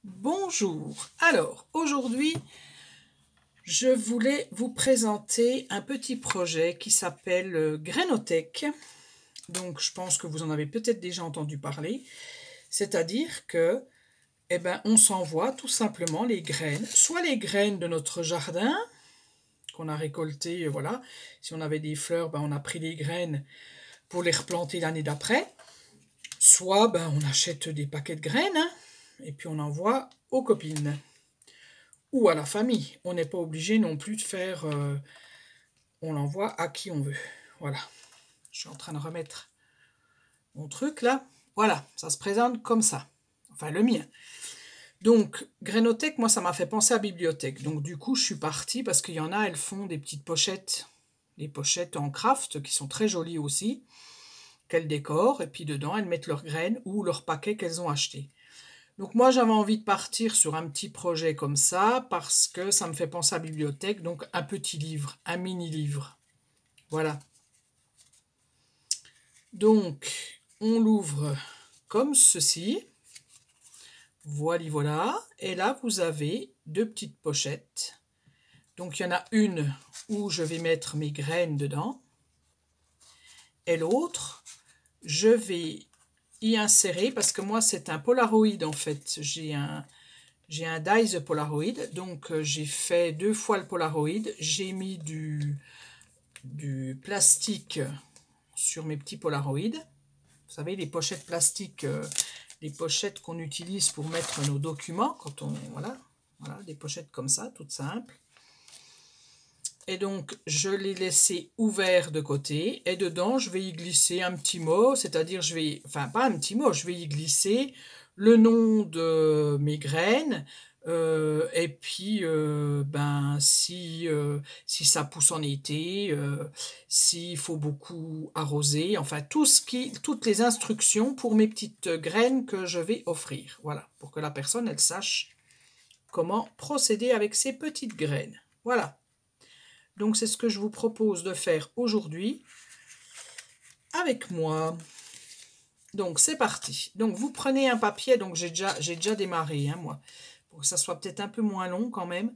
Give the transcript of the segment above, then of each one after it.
Bonjour. Alors, aujourd'hui, je voulais vous présenter un petit projet qui s'appelle Grainothèque. Donc, je pense que vous en avez peut-être déjà entendu parler. C'est-à-dire que, on s'envoie tout simplement les graines, soit les graines de notre jardin qu'on a récoltées, voilà. Si on avait des fleurs, on a pris les graines pour les replanter l'année d'après. Soit, on achète des paquets de graines, hein, et puis on envoie aux copines. Ou à la famille. On n'est pas obligé non plus de faire... on l'envoie à qui on veut. Voilà. Je suis en train de remettre mon truc là. Voilà, ça se présente comme ça. Enfin, le mien. Donc, Grainothèque, moi, ça m'a fait penser à bibliothèque. Donc, du coup, je suis partie parce qu'il y en a, elles font des petites pochettes. Des pochettes en craft qui sont très jolies aussi. Qu'elles décorent. Et puis, dedans, elles mettent leurs graines ou leurs paquets qu'elles ont achetés. Donc moi, j'avais envie de partir sur un petit projet comme ça, parce que ça me fait penser à la bibliothèque, donc un petit livre, un mini-livre. Voilà. Donc, on l'ouvre comme ceci. Voilà, voilà. Et là, vous avez deux petites pochettes. Donc, il y en a une où je vais mettre mes graines dedans. Et l'autre, je vais y insérer, parce que moi, c'est un Polaroid en fait. J'ai un dies Polaroid, donc j'ai fait 2 fois le Polaroid. J'ai mis du plastique sur mes petits Polaroid. Vous savez, les pochettes plastiques, les pochettes qu'on utilise pour mettre nos documents, quand on... Voilà, des pochettes comme ça, toutes simples. Et donc, je l'ai laissé ouvert de côté. Et dedans, je vais y glisser un petit mot, c'est-à-dire, je vais... Enfin, pas un petit mot, je vais y glisser le nom de mes graines. Et puis, si ça pousse en été, s'il faut beaucoup arroser, enfin, toutes les instructions pour mes petites graines que je vais offrir. Voilà, pour que la personne, elle sache comment procéder avec ses petites graines. Voilà. Donc, c'est ce que je vous propose de faire aujourd'hui avec moi. Donc, c'est parti. Donc, vous prenez un papier. Donc, j'ai déjà démarré, hein, moi, pour que ça soit peut-être un peu moins long quand même.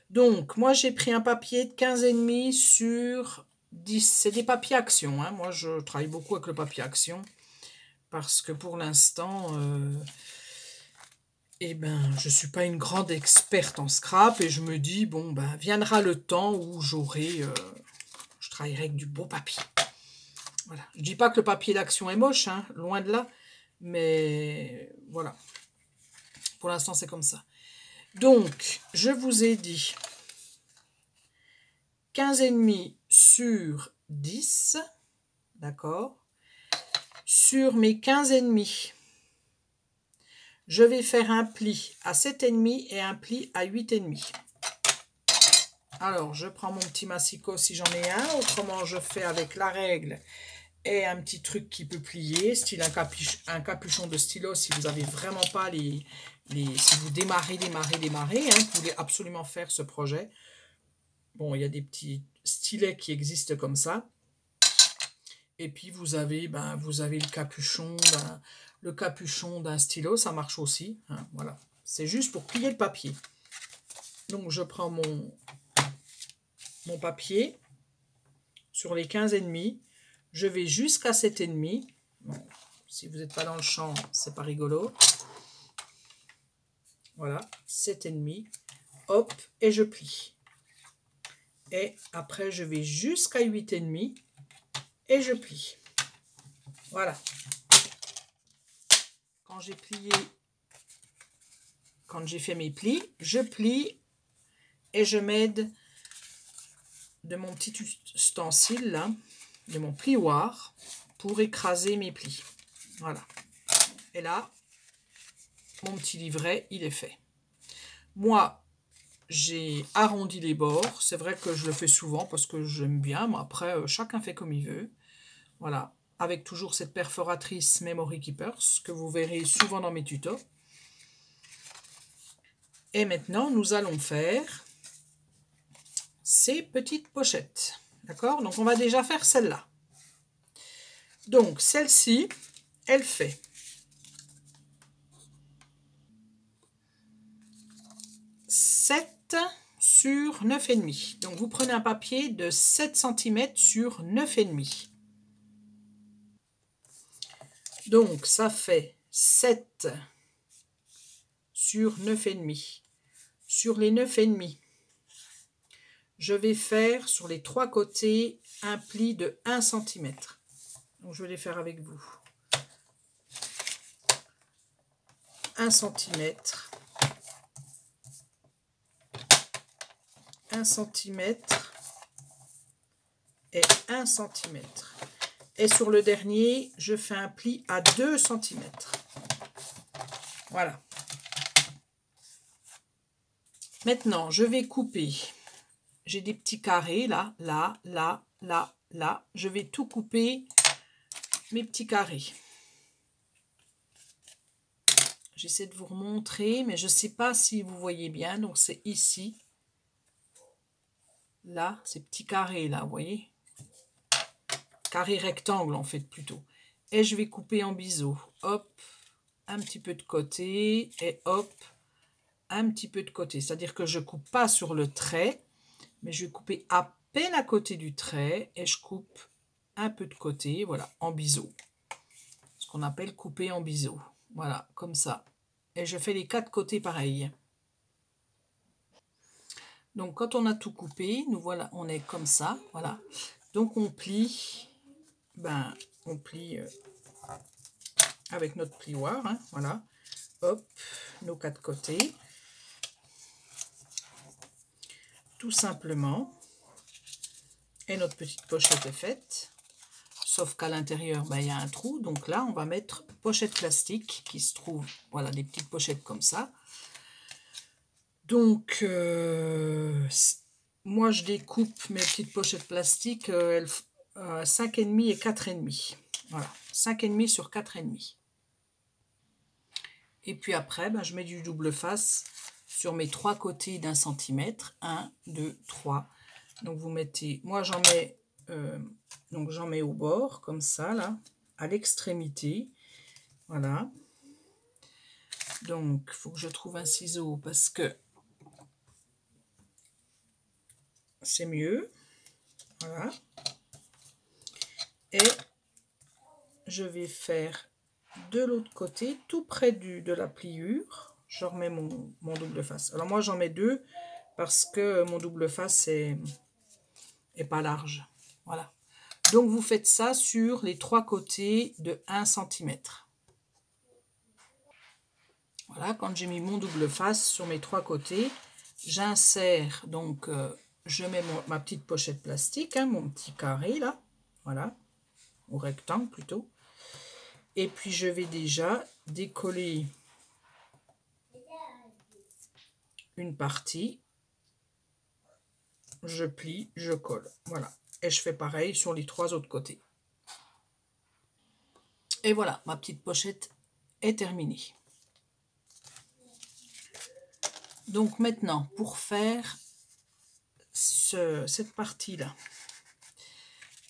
Donc, moi, j'ai pris un papier de 15,5 sur 10. C'est des papiers Action, hein. Moi, je travaille beaucoup avec le papier Action parce que pour l'instant... je ne suis pas une grande experte en scrap et je me dis, viendra le temps où je travaillerai avec du beau papier. Voilà. Je ne dis pas que le papier d'Action est moche, hein, loin de là, mais voilà. Pour l'instant, c'est comme ça. Donc, je vous ai dit 15,5 sur 10, d'accord. Sur mes 15,5, je vais faire un pli à 7,5 et un pli à 8,5. Alors, je prends mon petit massicot si j'en ai un. Autrement, je fais avec la règle et un petit truc qui peut plier, style un capuchon de stylo si vous n'avez vraiment pas si vous démarrez, hein, vous voulez absolument faire ce projet. Bon, il y a des petits stylets qui existent comme ça. Et puis, vous avez le capuchon d'un stylo, ça marche aussi. Hein, voilà. C'est juste pour plier le papier. Donc, je prends mon papier sur les 15,5. Je vais jusqu'à 7,5. Bon, si vous n'êtes pas dans le champ, c'est pas rigolo. Voilà, 7,5. Hop, et je plie. Et après, je vais jusqu'à 8,5 et je plie. Voilà. Quand j'ai fait mes plis, je plie et je m'aide de mon petit ustensile là, de mon plioir, pour écraser mes plis. Voilà. Et là, mon petit livret, il est fait. Moi, j'ai arrondi les bords. C'est vrai que je le fais souvent parce que j'aime bien. Mais après, chacun fait comme il veut. Voilà. Avec toujours cette perforatrice Memory Keepers que vous verrez souvent dans mes tutos. Et maintenant, nous allons faire ces petites pochettes. D'accord? Donc, on va déjà faire celle-là. Donc, celle-ci, elle fait 7 sur 9,5. Donc vous prenez un papier de 7 cm sur 9,5. Donc ça fait 7 sur 9,5. Sur les 9,5, je vais faire sur les 3 côtés un pli de 1 cm. Donc je vais les faire avec vous. 1 cm. 1 cm et 1 cm. Et sur le dernier, je fais un pli à 2 cm. Voilà. Maintenant, je vais couper. J'ai des petits carrés là, là, là, là, là. Je vais tout couper, mes petits carrés. J'essaie de vous remontrer, mais je ne sais pas si vous voyez bien. Donc, c'est ici. Là, ces petits carrés là, vous voyez? Carré rectangle en fait plutôt. Et je vais couper en biseau. Hop, un petit peu de côté et hop, un petit peu de côté. C'est-à-dire que je coupe pas sur le trait, mais je vais couper à peine à côté du trait et je coupe un peu de côté, voilà, en biseau. Ce qu'on appelle couper en biseau. Voilà, comme ça. Et je fais les 4 côtés pareil. Donc quand on a tout coupé, nous voilà, on est comme ça, voilà. Donc on plie, on plie avec notre plioir, hein, voilà. Hop, nos 4 côtés. Tout simplement. Et notre petite pochette est faite. Sauf qu'à l'intérieur, il y a un trou. Donc là, on va mettre pochette plastique qui se trouve, voilà, des petites pochettes comme ça. Donc, moi, je découpe mes petites pochettes plastiques 5,5 et 4,5. Voilà, 5,5 sur 4,5. Et puis après, je mets du double face sur mes 3 côtés d'1 cm. 1, 2, 3. Donc, vous mettez... Moi, j'en mets... donc, j'en mets au bord, comme ça, là, à l'extrémité. Voilà. Donc, il faut que je trouve un ciseau parce que c'est mieux. Voilà. Et je vais faire de l'autre côté, tout près de la pliure, je remets mon double face. Alors moi, j'en mets 2 parce que mon double face est pas large. Voilà. Donc, vous faites ça sur les 3 côtés de 1 cm. Voilà, quand j'ai mis mon double face sur mes 3 côtés, j'insère, donc je mets ma petite pochette plastique, hein, mon petit carré là, voilà, ou rectangle plutôt. Et puis je vais déjà décoller une partie, je plie, je colle, voilà. Et je fais pareil sur les 3 autres côtés. Et voilà, ma petite pochette est terminée. Donc maintenant, pour faire cette partie-là,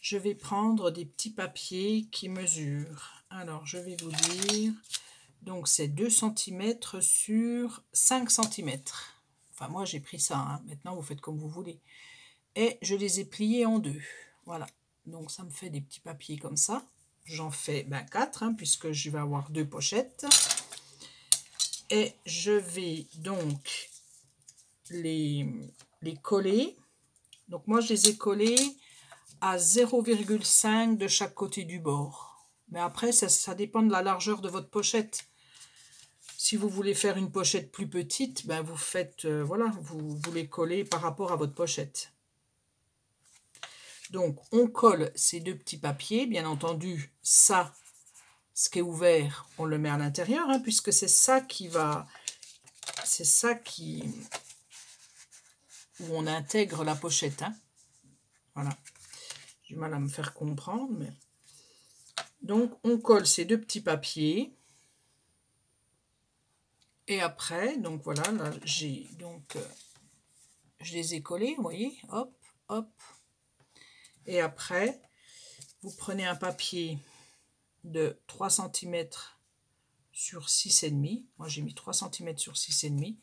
je vais prendre des petits papiers qui mesurent. Alors, je vais vous dire, donc c'est 2 cm sur 5 cm. Enfin, moi, j'ai pris ça. Hein. Maintenant, vous faites comme vous voulez. Et je les ai pliés en 2. Voilà. Donc, ça me fait des petits papiers comme ça. J'en fais 4, hein, puisque je vais avoir 2 pochettes. Et je vais donc les coller. Donc, moi, je les ai collés à 0,5 de chaque côté du bord. Mais après, ça dépend de la largeur de votre pochette. Si vous voulez faire une pochette plus petite, vous faites, voilà, vous les collez par rapport à votre pochette. Donc, on colle ces 2 petits papiers. Bien entendu, ça, ce qui est ouvert, on le met à l'intérieur, hein, puisque c'est ça qui va... C'est ça qui... où on intègre la pochette. Hein. Voilà. J'ai du mal à me faire comprendre, mais... Donc, on colle ces 2 petits papiers. Et après, donc voilà, là, j'ai donc... je les ai collés, vous voyez, hop, hop. Et après, vous prenez un papier de 3 cm sur 6,5. Moi, j'ai mis 3 cm sur 6,5.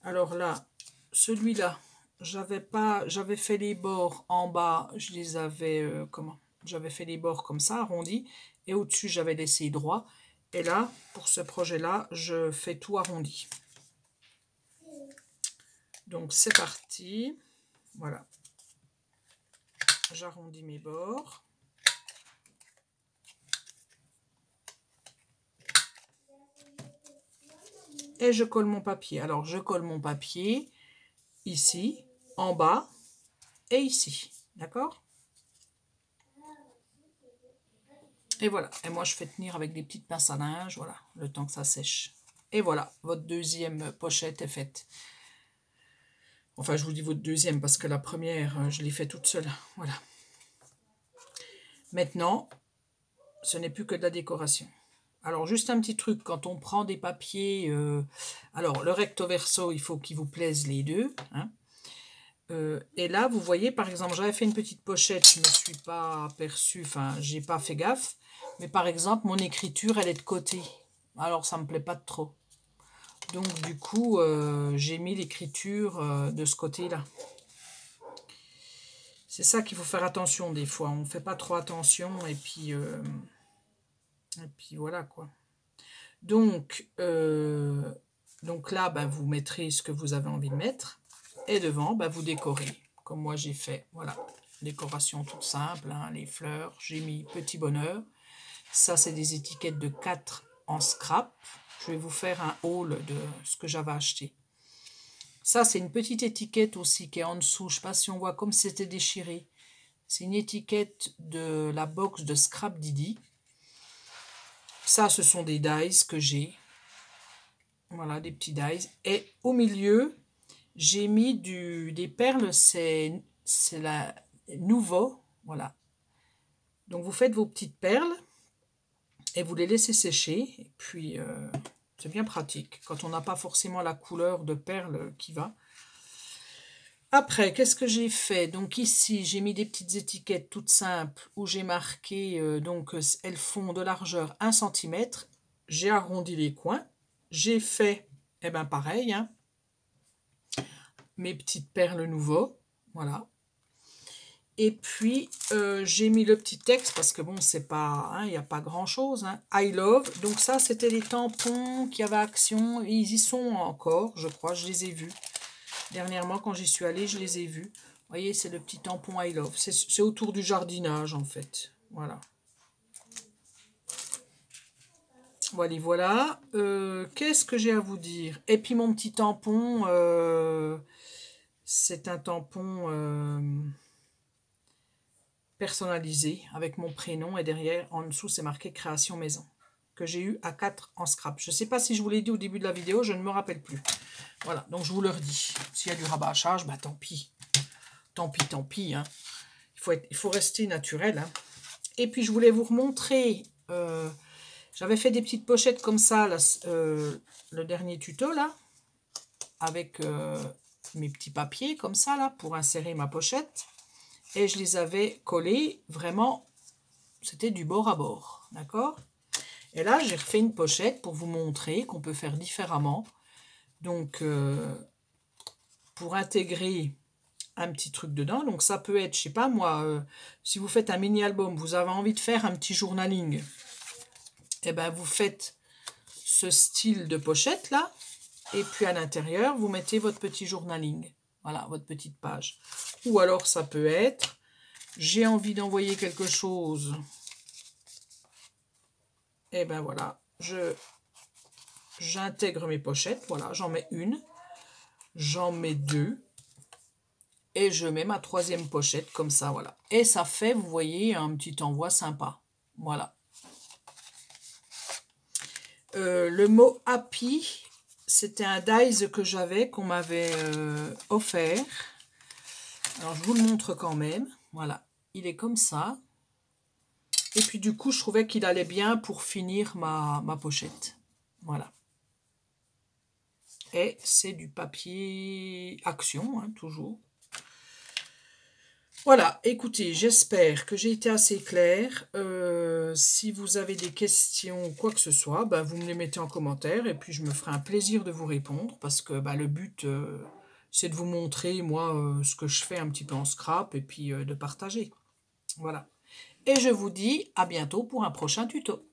Alors là, celui-là, j'avais fait les bords en bas, je les avais, j'avais fait les bords comme ça, arrondis, et au-dessus, j'avais laissé droit. Et là, pour ce projet-là, je fais tout arrondi. Donc, c'est parti. Voilà. J'arrondis mes bords. Et je colle mon papier. Alors, je colle mon papier ici, en bas et ici. D'accord? Et voilà. Et moi, je fais tenir avec des petites pinces à linge, voilà, le temps que ça sèche. Et voilà, votre deuxième pochette est faite. Enfin, je vous dis votre deuxième parce que la première, je l'ai fait toute seule. Voilà. Maintenant, ce n'est plus que de la décoration. Alors, juste un petit truc, quand on prend des papiers... alors, le recto verso, il faut qu'il vous plaise les deux. Hein. Et là, vous voyez, par exemple, j'avais fait une petite pochette, je ne me suis pas aperçue, enfin, j'ai pas fait gaffe. Mais par exemple, mon écriture, elle est de côté. Alors, ça me plaît pas trop. Donc, du coup, j'ai mis l'écriture de ce côté-là. C'est ça qu'il faut faire attention des fois. On ne fait pas trop attention et puis voilà quoi. Donc là, bah, vous mettrez ce que vous avez envie de mettre. Et devant, bah, vous décorez. Comme moi j'ai fait. Voilà. Décoration toute simple. Hein, les fleurs. J'ai mis petit bonheur. Ça, c'est des étiquettes de 4 en scrap. Je vais vous faire un haul de ce que j'avais acheté. Ça, c'est une petite étiquette aussi qui est en dessous. Je ne sais pas si on voit comme c'était déchiré. C'est une étiquette de la box de Scrap Didi. Ça, ce sont des dies que j'ai. Voilà, des petits dies. Et au milieu, j'ai mis des perles. C'est la Nouveau. Voilà. Donc, vous faites vos petites perles et vous les laissez sécher. Et puis, c'est bien pratique quand on n'a pas forcément la couleur de perle qui va. Après, qu'est-ce que j'ai fait? Donc ici, j'ai mis des petites étiquettes toutes simples où j'ai marqué, donc elles font de largeur 1 cm. J'ai arrondi les coins. J'ai fait, eh ben pareil, hein, mes petites perles Nouveau. Voilà. Et puis, j'ai mis le petit texte parce que bon, c'est pas, hein, il n'y a pas grand-chose. Hein. I love. Donc ça, c'était les tampons qui avaient Action. Ils y sont encore, je crois, je les ai vus. Dernièrement, quand j'y suis allée, je les ai vus. Vous voyez, c'est le petit tampon I love. C'est autour du jardinage, en fait. Voilà. Voilà. Qu'est-ce que j'ai à vous dire? Et puis, mon petit tampon, c'est un tampon personnalisé avec mon prénom. Et derrière, en dessous, c'est marqué Création Maison. Que j'ai eu à 4 en scrap. Je ne sais pas si je vous l'ai dit au début de la vidéo, je ne me rappelle plus. Voilà, donc je vous le redis. S'il y a du rabâchage, bah tant pis. Tant pis. Hein. Il faut rester naturel. Hein. Et puis, je voulais vous remontrer. J'avais fait des petites pochettes comme ça, là, le dernier tuto, là. Avec mes petits papiers, comme ça, là, pour insérer ma pochette. Et je les avais collés, vraiment, c'était du bord à bord. D'accord? Et là, j'ai refait une pochette pour vous montrer qu'on peut faire différemment. Donc, pour intégrer un petit truc dedans. Donc, ça peut être, je sais pas moi, si vous faites un mini-album, vous avez envie de faire un petit journaling, et ben vous faites ce style de pochette là. Et puis, à l'intérieur, vous mettez votre petit journaling. Voilà, votre petite page. Ou alors, ça peut être, j'ai envie d'envoyer quelque chose. Et ben voilà, j'intègre mes pochettes. Voilà, j'en mets une, j'en mets deux. Et je mets ma troisième pochette comme ça, voilà. Et ça fait, vous voyez, un petit envoi sympa. Voilà. Le mot happy, c'était un dies que j'avais, qu'on m'avait offert. Alors, je vous le montre quand même. Voilà. Il est comme ça. Et puis, du coup, je trouvais qu'il allait bien pour finir ma pochette. Voilà. Et c'est du papier Action, hein, toujours. Voilà, écoutez, j'espère que j'ai été assez claire. Si vous avez des questions ou quoi que ce soit, bah, vous me les mettez en commentaire et puis je me ferai un plaisir de vous répondre parce que bah, le but, c'est de vous montrer, moi, ce que je fais un petit peu en scrap et puis de partager. Voilà. Et je vous dis à bientôt pour un prochain tuto.